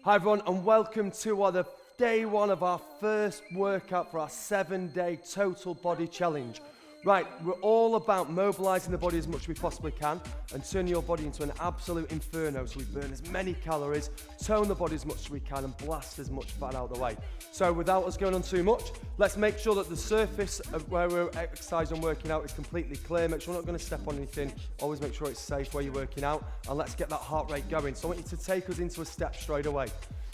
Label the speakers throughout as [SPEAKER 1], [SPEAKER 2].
[SPEAKER 1] Hi everyone, and welcome to the day one of our first workout for our 7-day total body challenge. Right, we're all about mobilizing the body as much as we possibly can and turning your body into an absolute inferno so we burn as many calories, tone the body as much as we can and blast as much fat out of the way. So without us going on too much, let's make sure that the surface of where we're exercising and working out is completely clear. Make sure we're not going to step on anything. Always make sure it's safe where you're working out, and let's get that heart rate going. So I want you to take us into a step straight away.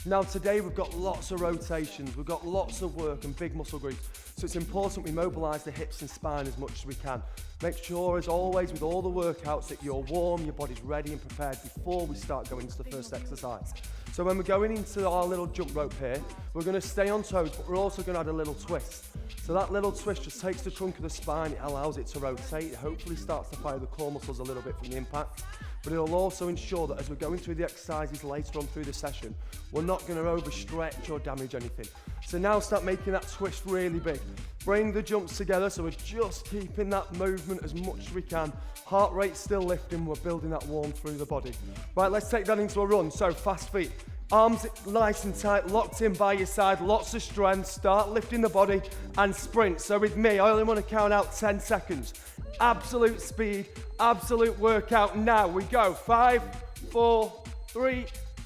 [SPEAKER 1] Now today we've got lots of rotations, we've got lots of work and big muscle groups, so it's important we mobilise the hips and spine as much as we can. Make sure, as always, with all the workouts that you're warm, your body's ready and prepared before we start going into the first exercise. So when we're going into our little jump rope here, we're going to stay on toes, but we're also going to add a little twist. So that little twist just takes the trunk of the spine, it allows it to rotate, it hopefully starts to fire the core muscles a little bit from the impact. But it'll also ensure that as we're going through the exercises later on through the session, we're not going to overstretch or damage anything. So now start making that twist really big. Bring the jumps together, so we're just keeping that movement as much as we can. Heart rate still lifting, we're building that warmth through the body. Right, let's take that into a run. So fast feet. Arms nice and tight, locked in by your side, lots of strength. Start lifting the body and sprint. So with me, I only want to count out 10 seconds. Absolute speed, absolute workout. Now we go. 5, 4, 3,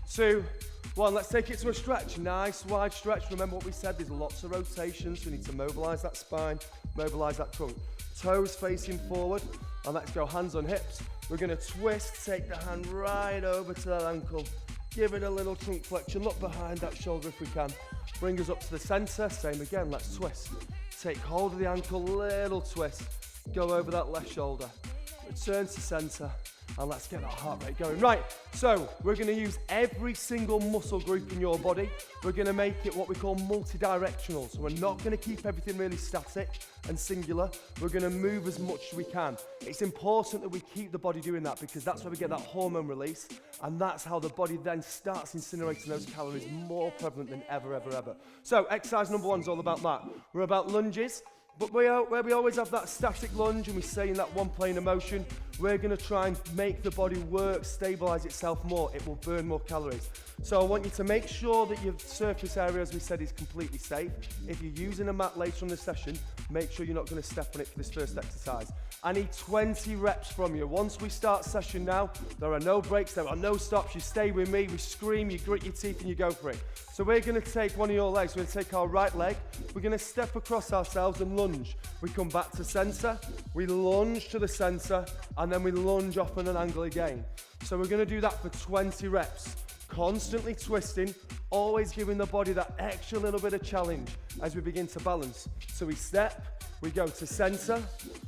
[SPEAKER 1] 2, 1. Let's take it to a stretch. Nice wide stretch. Remember what we said, there's lots of rotations. We need to mobilize that spine, mobilize that trunk. Toes facing forward, and let's go hands on hips. We're going to twist, take the hand right over to that ankle. Give it a little trunk flexion, look behind that shoulder if we can. Bring us up to the center, same again, let's twist. Take hold of the ankle, little twist. Go over that left shoulder. Return to center, and let's get that heart rate going. Right, so we're gonna use every single muscle group in your body. We're gonna make it what we call multi-directional. So we're not gonna keep everything really static and singular. We're gonna move as much as we can. It's important that we keep the body doing that because that's where we get that hormone release, and that's how the body then starts incinerating those calories more prevalent than ever, ever, ever. So exercise number 1 is all about that. We're about lunges. But where we always have that static lunge and we stay in that one plane of motion, we're going to try and make the body work, stabilise itself more. It will burn more calories. So I want you to make sure that your surface area, as we said, is completely safe. If you're using a mat later in the session, make sure you're not going to step on it for this first exercise. I need 20 reps from you. Once we start session now, there are no breaks, there are no stops. You stay with me, we scream, you grit your teeth and you go for it. So we're going to take one of your legs, we're going to take our right leg, we're going to step across ourselves and lunge. We come back to center, we lunge to the center, and then we lunge off on an angle again. So we're going to do that for 20 reps. Constantly twisting, always giving the body that extra little bit of challenge as we begin to balance. So we step, we go to center,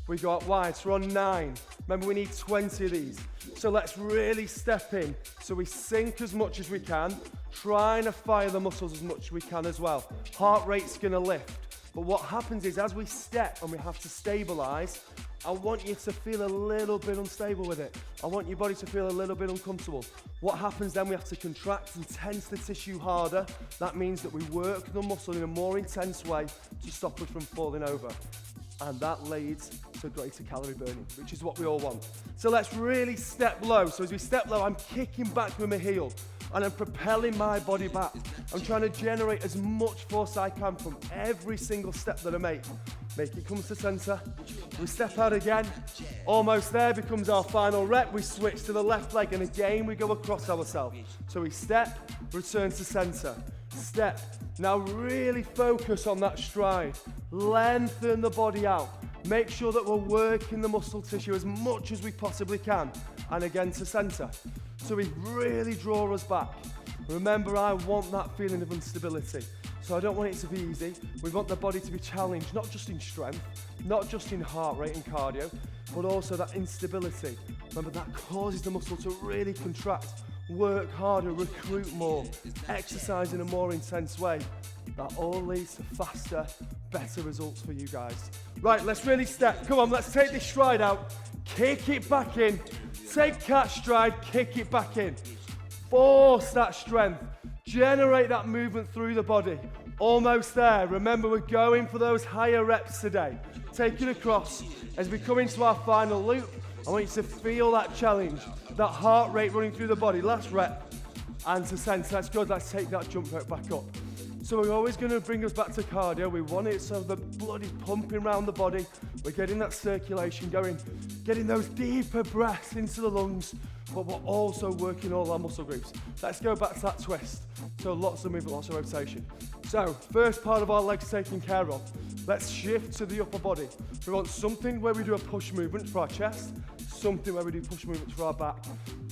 [SPEAKER 1] we go out wide, so we're on 9. Remember, we need 20 of these. So let's really step in. So we sink as much as we can, trying to fire the muscles as much as we can as well. Heart rate's gonna lift. But what happens is as we step and we have to stabilize, I want you to feel a little bit unstable with it. I want your body to feel a little bit uncomfortable. What happens then, we have to contract and tense the tissue harder. That means that we work the muscle in a more intense way to stop us from falling over. And that leads to greater calorie burning, which is what we all want. So let's really step low. So as we step low, I'm kicking back with my heel and I'm propelling my body back. I'm trying to generate as much force I can from every single step that I make. Make it come to center. We step out again. Almost there becomes our final rep. We switch to the left leg and again we go across ourselves. So we step, return to center. Step. Now really focus on that stride. Lengthen the body out. Make sure that we're working the muscle tissue as much as we possibly can. And again to center. So we really draw us back. Remember, I want that feeling of instability. So I don't want it to be easy. We want the body to be challenged, not just in strength, not just in heart rate and cardio, but also that instability. Remember, that causes the muscle to really contract, work harder, recruit more, exercise in a more intense way. That all leads to faster, better results for you guys. Right, let's really step. Come on, let's take this stride out, kick it back in, take catch stride, kick it back in. Force that strength, generate that movement through the body. Almost there. Remember, we're going for those higher reps today. Take it across. As we come into our final loop, I want you to feel that challenge, that heart rate running through the body. Last rep. and to sense. That's good. Let's take that jump rope back up. So we're always going to bring us back to cardio. We want it so the blood is pumping around the body. We're getting that circulation going, getting those deeper breaths into the lungs, but we're also working all our muscle groups. Let's go back to that twist. So lots of movement, lots of rotation. So first part of our legs taken care of. Let's shift to the upper body. We want something where we do a push movement for our chest, something where we do push movements for our back,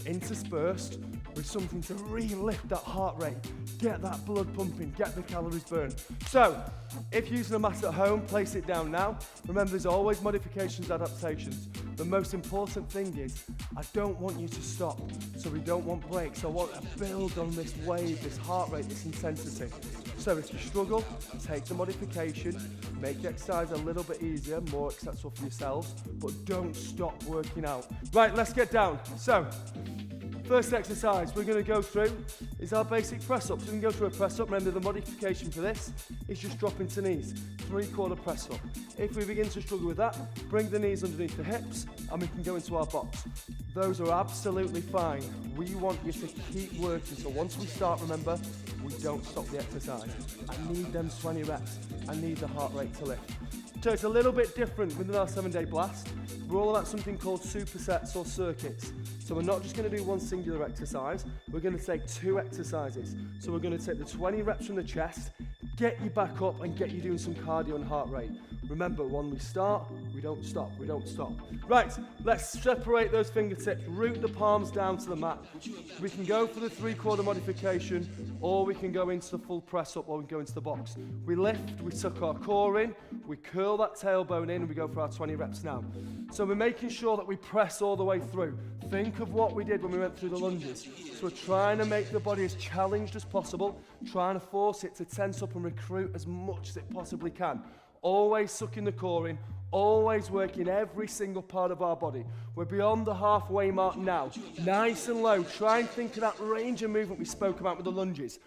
[SPEAKER 1] interspersed with something to really lift that heart rate, get that blood pumping, get the calories burned. So, if you're using a mat at home, place it down now. Remember, there's always modifications, adaptations. The most important thing is, I don't want you to stop, so we don't want breaks. I want to build on this wave, this heart rate, this intensity. So if you struggle, take the modification, make the exercise a little bit easier, more accessible for yourselves, but don't stop working out. Right, let's get down. So, first exercise we're going to go through is our basic press-up. So we can go through a press-up. Remember, the modification for this is just dropping to knees, 3/4 press-up. If we begin to struggle with that, bring the knees underneath the hips and we can go into our box. Those are absolutely fine. We want you to keep working. So once we start, remember, we don't stop the exercise. I need them 20 reps. I need the heart rate to lift. So it's a little bit different within our 7-day blast. We're all about something called supersets or circuits. So we're not just going to do one singular exercise, we're going to take 2 exercises. So we're going to take the 20 reps from the chest, get you back up and get you doing some cardio and heart rate. Remember, when we start, we don't stop, we don't stop. Right, let's separate those fingertips, root the palms down to the mat. We can go for the 3/4 modification, or we can go into the full press up, or we can go into the box. We lift, we tuck our core in, we curl that tailbone in, and we go for our 20 reps now. So we're making sure that we press all the way through. Think of what we did when we went through the lunges. So we're trying to make the body as challenged as possible, trying to force it to tense up and recruit as much as it possibly can. Always sucking the core in, always working every single part of our body. We're beyond the halfway mark now. Nice and low. Try and think of that range of movement we spoke about with the lunges.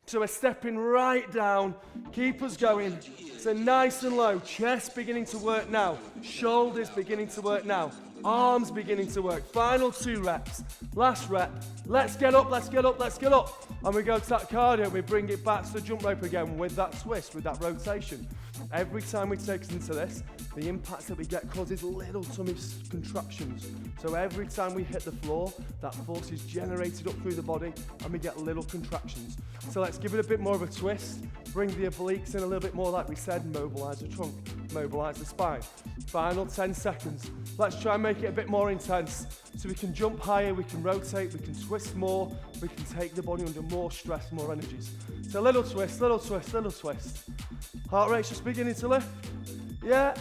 [SPEAKER 1] So we're stepping right down, keep us going. So nice and low, chest beginning to work now, shoulders beginning to work now, arms beginning to work. Final 2 reps, last rep. Let's get up, let's get up, let's get up. And we go to that cardio, we bring it back to the jump rope again with that twist, with that rotation. Every time we take us into this, the impact that we get causes little tummy contractions. So every time we hit the floor, that force is generated up through the body and we get little contractions. So let's give it a bit more of a twist, bring the obliques in a little bit more like we said, mobilize the trunk, mobilize the spine. Final 10 seconds. Let's try and make it a bit more intense. So we can jump higher, we can rotate, we can twist more, we can take the body under more stress, more energies. So little twist, little twist, little twist. Heart rate's just beginning to lift. Yeah,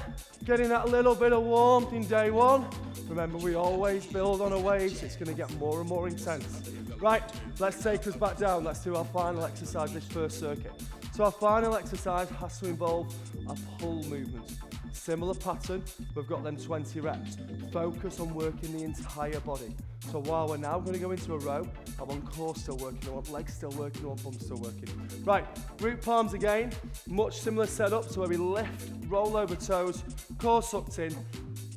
[SPEAKER 1] getting that little bit of warmth in day 1. Remember, we always build on a wave, so it's going to get more and more intense. Right, let's take us back down. Let's do our final exercise, this first circuit. So our final exercise has to involve a pull movement. Similar pattern, we've got them 20 reps. Focus on working the entire body. So while we're now going to go into a row, I want core still working, I want legs still working, I want bum still working. Right, root palms again, much similar setup, so where we lift, roll over toes, core sucked in.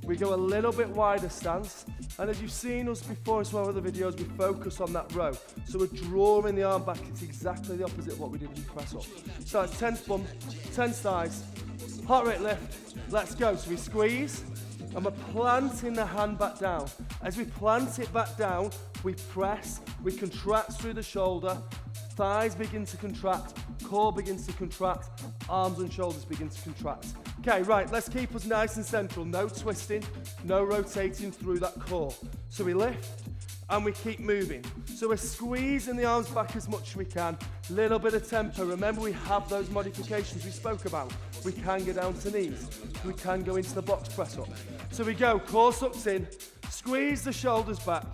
[SPEAKER 1] We go a little bit wider stance, and as you've seen us before in some of our other videos, we focus on that row. So we're drawing the arm back, it's exactly the opposite of what we did in the press up. So it's tense bum, tense thighs, heart rate lift, let's go. So we squeeze, and we're planting the hand back down. As we plant it back down, we press, we contract through the shoulder, thighs begin to contract, core begins to contract, arms and shoulders begin to contract. Okay, right, let's keep us nice and central. No twisting, no rotating through that core. So we lift and we keep moving. So we're squeezing the arms back as much as we can. Little bit of tempo. Remember, we have those modifications we spoke about. We can go down to knees. We can go into the box press up. So we go, core sucks in, squeeze the shoulders back,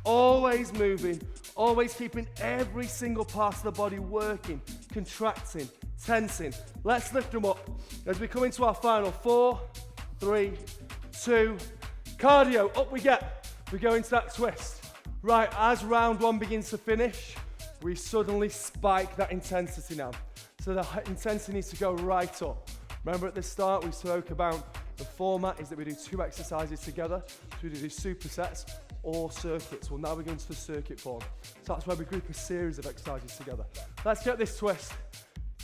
[SPEAKER 1] always moving, always keeping every single part of the body working, contracting, tensing. Let's lift them up as we come into our final 4, 3, 2, cardio, up we get. We go into that twist. Right, as round 1 begins to finish, we suddenly spike that intensity now. So the intensity needs to go right up. Remember at the start we spoke about The format is that we do 2 exercises together. So we do these supersets or circuits. Well, now we're going to the circuit form. So that's where we group a series of exercises together. Let's get this twist.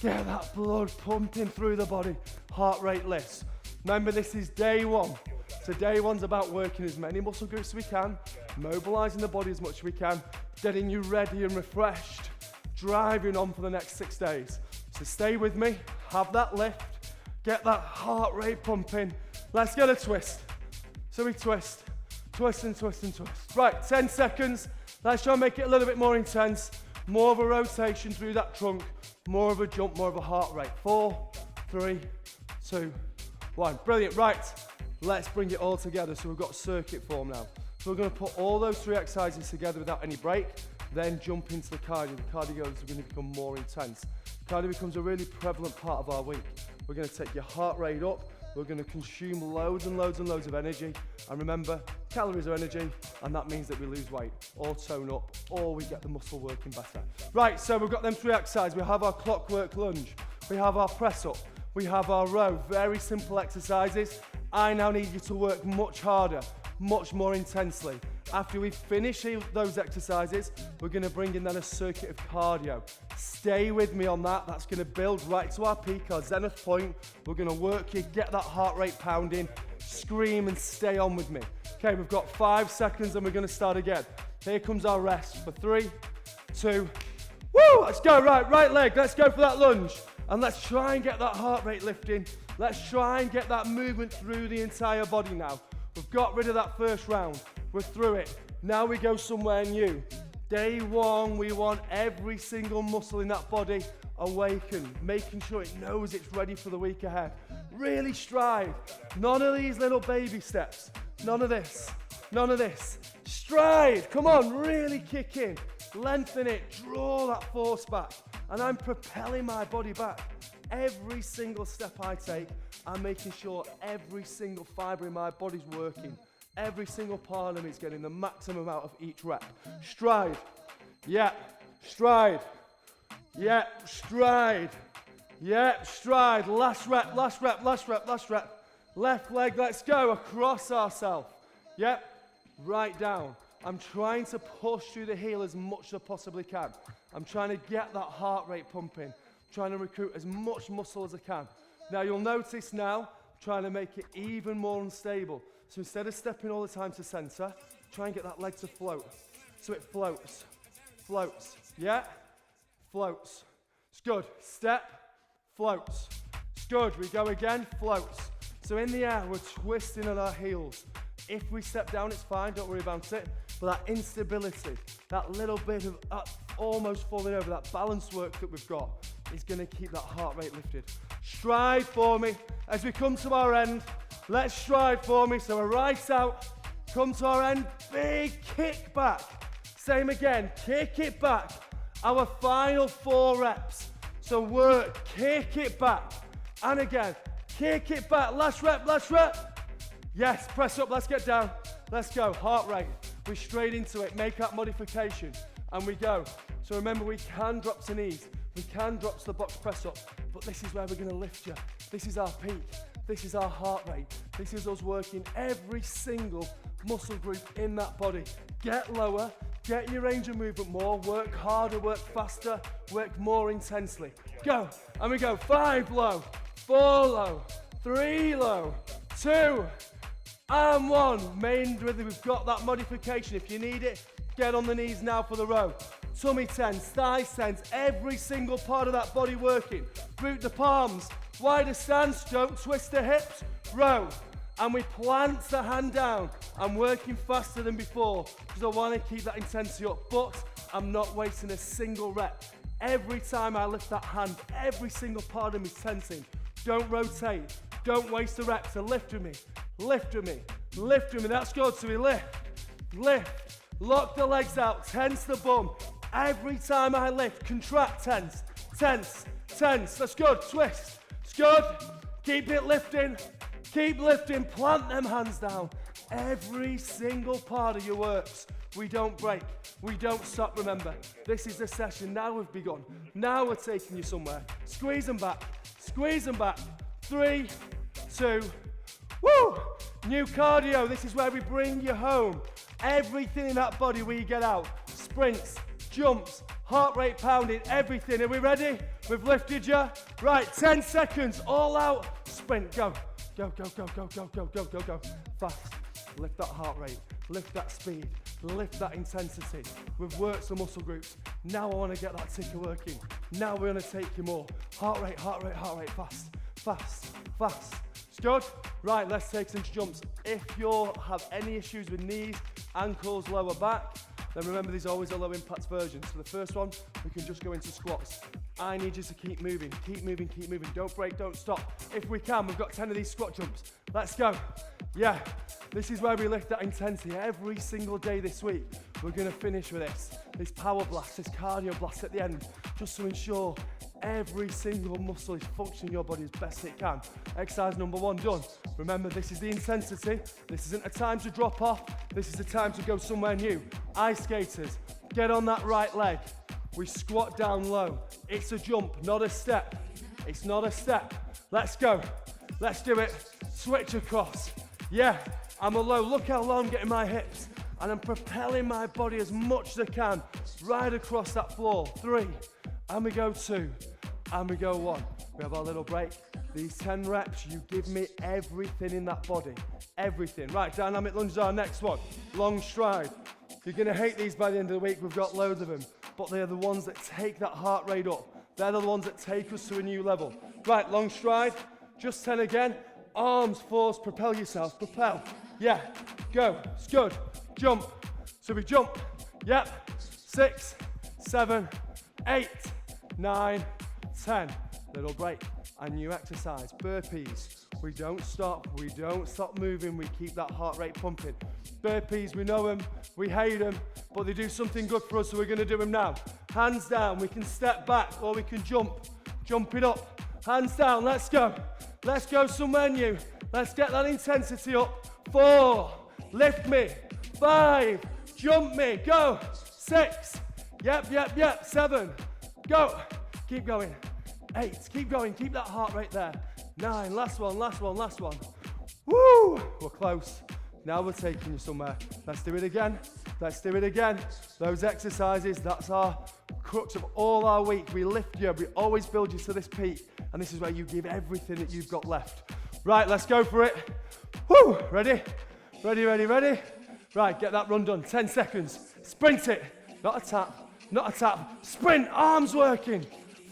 [SPEAKER 1] Get that blood pumping through the body. Heart rate lifts. Remember, this is day 1. So day 1's about working as many muscle groups as we can, mobilizing the body as much as we can, getting you ready and refreshed, driving on for the next 6 days. So stay with me, have that lift, get that heart rate pumping. Let's get a twist. So we twist, twist and twist and twist. Right, 10 seconds. Let's try and make it a little bit more intense. More of a rotation through that trunk, more of a jump, more of a heart rate. 4, 3, 2, 1. Brilliant, right. Let's bring it all together. So we've got circuit form now. So we're going to put all those 3 exercises together without any break, then jump into the cardio. The cardio is going to become more intense. Cardio becomes a really prevalent part of our week. We're going to take your heart rate up. We're going to consume loads and loads and loads of energy. And remember, calories are energy, and that means that we lose weight, or tone up, or we get the muscle working better. Right, so we've got them 3 exercises. We have our clockwork lunge. We have our press up. We have our row. Very simple exercises. I now need you to work much harder, much more intensely. After we finish those exercises, we're going to bring in then a circuit of cardio. Stay with me on that. That's going to build right to our peak, our zenith point. We're going to work you, get that heart rate pounding, scream and stay on with me. Okay, we've got 5 seconds and we're going to start again. Here comes our rest for 3, 2, woo! Let's go, right leg, let's go for that lunge. And let's try and get that heart rate lifting. Let's try and get that movement through the entire body now. We've got rid of that first round. We're through it. Now we go somewhere new. Day 1, we want every single muscle in that body awakened, making sure it knows it's ready for the week ahead. Really strive. None of these little baby steps. None of this. None of this. Stride. Come on, really kick in. Lengthen it. Draw that force back. And I'm propelling my body back. Every single step I take, I'm making sure every single fibre in my body's working. Every single part of me is getting the maximum out of each rep. Stride. Yeah. Stride. Yeah. Stride. Yeah. Stride. Last rep, last rep, last rep, last rep. Left leg, let's go. Across ourselves. Yep. Right down. I'm trying to push through the heel as much as I possibly can. I'm trying to get that heart rate pumping. I'm trying to recruit as much muscle as I can. Now you'll notice now, I'm trying to make it even more unstable. So instead of stepping all the time to center, try and get that leg to float. So it floats, floats, yeah? Floats. It's good. Step, floats. It's good. We go again, floats. So in the air, we're twisting at our heels. If we step down, it's fine, don't worry about it. But that instability, that little bit of almost falling over, that balance work that we've got is going to keep that heart rate lifted. Stride for me as we come to our end. Let's stride for me. So we're right out, come to our end, big kick back. Same again, kick it back. Our final 4 reps. So work, kick it back. And again, kick it back. Last rep, last rep. Yes, press up, let's get down. Let's go, heart rate. We're straight into it, make that modification, and we go. So remember, we can drop to knees, we can drop to the box press up, but this is where we're gonna lift you. This is our peak, this is our heart rate. This is us working every single muscle group in that body. Get lower, get your range of movement more, work harder, work faster, work more intensely. Go, and we go 5 low, 4 low, 3 low, 2, and 1. Main rhythm, we've got that modification. If you need it, get on the knees now for the row. Tummy tense, thighs tense, every single part of that body working. Root the palms, wider stance, don't twist the hips. Row, and we plant the hand down. I'm working faster than before because I want to keep that intensity up, but I'm not wasting a single rep. Every time I lift that hand, every single part of me is tensing. Don't rotate, don't waste the reps. So lift with me, lift with me, lift with me. That's good. So we lift, lift, lock the legs out, tense the bum. Every time I lift, contract, tense, tense, tense. That's good. Twist. It's good. Keep it lifting. Keep lifting. Plant them hands down. Every single part of your works. We don't break. We don't stop. Remember, this is the session. Now we've begun. Now we're taking you somewhere. Squeeze them back. Squeeze them back. 3, 2, Woo! New cardio, this is where we bring you home. Everything in that body we get out. Sprints, jumps, heart rate pounding, everything. Are we ready? We've lifted you. Right, 10 seconds, all out. Sprint, go. Go, go, go, go, go, go, go, go, go. Fast. Lift that heart rate, lift that speed, lift that intensity. We've worked some muscle groups. Now I want to get that ticker working. Now we're going to take you more. Heart rate, heart rate, heart rate. Fast, fast, fast. Good? Right, let's take some jumps. If you have any issues with knees, ankles, lower back, then remember there's always a low impact version. So the first one, we can just go into squats. I need you to keep moving, keep moving, keep moving. Don't break, don't stop. If we can, we've got 10 of these squat jumps. Let's go. Yeah, this is where we lift that intensity every single day this week. We're gonna finish with this power blast, this cardio blast at the end, just to ensure every single muscle is functioning in your body as best it can. Exercise number 1 done. Remember, this is the intensity. This isn't a time to drop off. This is a time to go somewhere new. Ice skaters, get on that right leg. We squat down low. It's a jump, not a step. It's not a step. Let's go. Let's do it. Switch across. Yeah, I'm a low. Look how low I'm getting my hips. And I'm propelling my body as much as I can right across that floor. 3, and we go 2, and we go 1. We have our little break. These 10 reps, you give me everything in that body. Everything. Right, dynamic lunge is our next one. Long stride. You're gonna hate these by the end of the week. We've got loads of them. But they're the ones that take that heart rate up. They're the ones that take us to a new level. Right, long stride. Just 10 again. Arms, force, propel yourself. Propel. Yeah, go. It's good. Jump. So we jump. Yep. 6, 7, 8, 9, 10. Little break. And new exercise. Burpees. We don't stop. We don't stop moving. We keep that heart rate pumping. Burpees, we know them. We hate them. But they do something good for us, so we're going to do them now. Hands down. We can step back or we can jump. Jump it up. Hands down. Let's go. Let's go somewhere new. Let's get that intensity up. 4. Lift me. 5. Jump me. Go. 6. Yep. 7. Go. Keep going. 8. Keep going. Keep that heart rate there. 9. Last one. Woo! We're close. Now we're taking you somewhere. Let's do it again. Let's do it again. Those exercises, that's our crux of all our week. We lift you. We always build you to this peak. And this is where you give everything that you've got left. Right, let's go for it. Woo! Ready? Ready? Right, get that run done. 10 seconds. Sprint it. Not a tap. Sprint, arms working.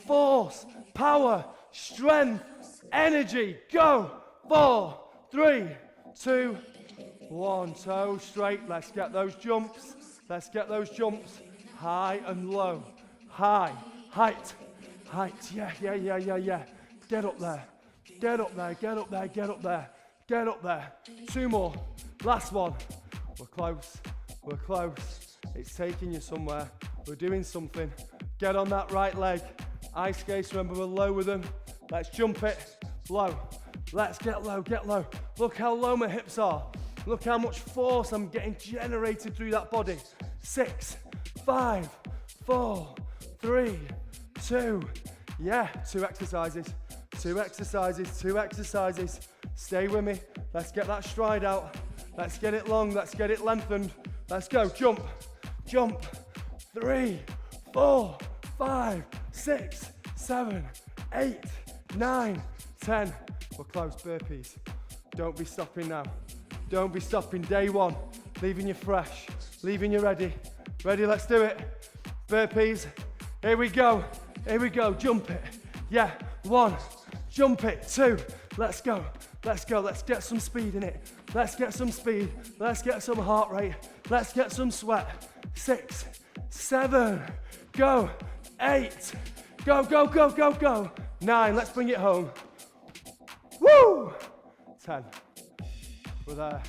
[SPEAKER 1] Force, power, strength, energy. Go. 4, 3, 2, 1. Toe straight. Let's get those jumps. High and low. High, height. Yeah. Get up there. 2 more. Last one. We're close. It's taking you somewhere. We're doing something. Get on that right leg. Ice skates, remember we're low with them. Let's jump it. Low. Let's get low. Look how low my hips are. Look how much force I'm getting generated through that body. 6, 5, 4, 3, 2. Yeah, 2 exercises. Stay with me. Let's get that stride out. Let's get it long. Let's get it lengthened. Let's go. Jump. 3, 4, 5, 6, 7, 8, 9, 10. We're close. Burpees. Don't be stopping now. Don't be stopping. Day 1. Leaving you fresh. Leaving you ready. Let's do it. Burpees. Here we go. Jump it. Yeah. 1. Jump it. 2. Let's go. Let's get some speed in it. Let's get some speed. Let's get some heart rate. Let's get some sweat. 6, 7. Go. 8. Go. 9. Let's bring it home. Woo! 10. We're there.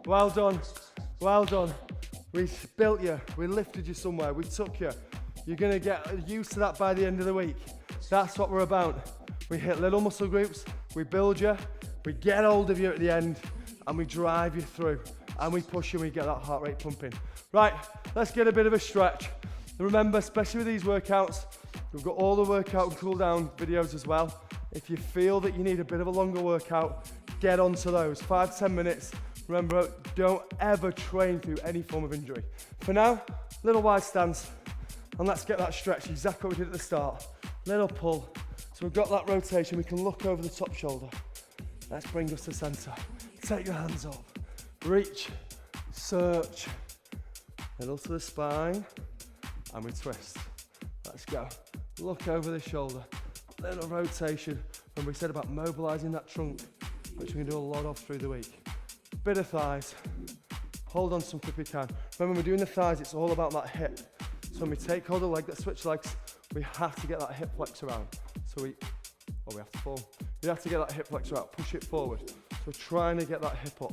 [SPEAKER 1] Well done. We built you. We lifted you somewhere. We took you. You're going to get used to that by the end of the week. That's what we're about. We hit little muscle groups. We build you. We get hold of you at the end. And we drive you through. And we push you and we get that heart rate pumping. Right, let's get a bit of a stretch. And remember, especially with these workouts, we've got all the workout and cool down videos as well. If you feel that you need a bit of a longer workout, get onto those. 5-10 minutes. Remember, don't ever train through any form of injury. For now, little wide stance, and let's get that stretch, exactly what we did at the start. Little pull, so we've got that rotation, we can look over the top shoulder. Let's bring us to center. Take your hands up, reach, search, little to the spine, and we twist. Let's go. Look over the shoulder, little rotation. When we said about mobilizing that trunk, which we can do a lot of through the week. Bit of thighs, hold on something if we can. Remember, when we're doing the thighs, it's all about that hip. So when we take hold of the leg, that switch legs, we have to get that hip flexor out. So we have to fall. We have to get that hip flexor out, push it forward. So we're trying to get that hip up.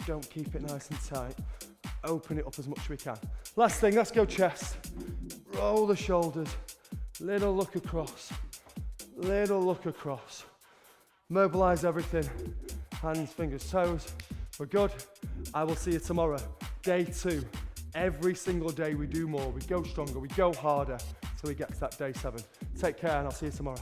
[SPEAKER 1] Don't keep it nice and tight. Open it up as much as we can. Last thing, let's go chest. Roll the shoulders, little look across, little look across. Mobilize everything, hands, fingers, toes. We're good. I will see you tomorrow. Day 2. Every single day we do more, we go stronger, we go harder till we get to that day 7. Take care and I'll see you tomorrow.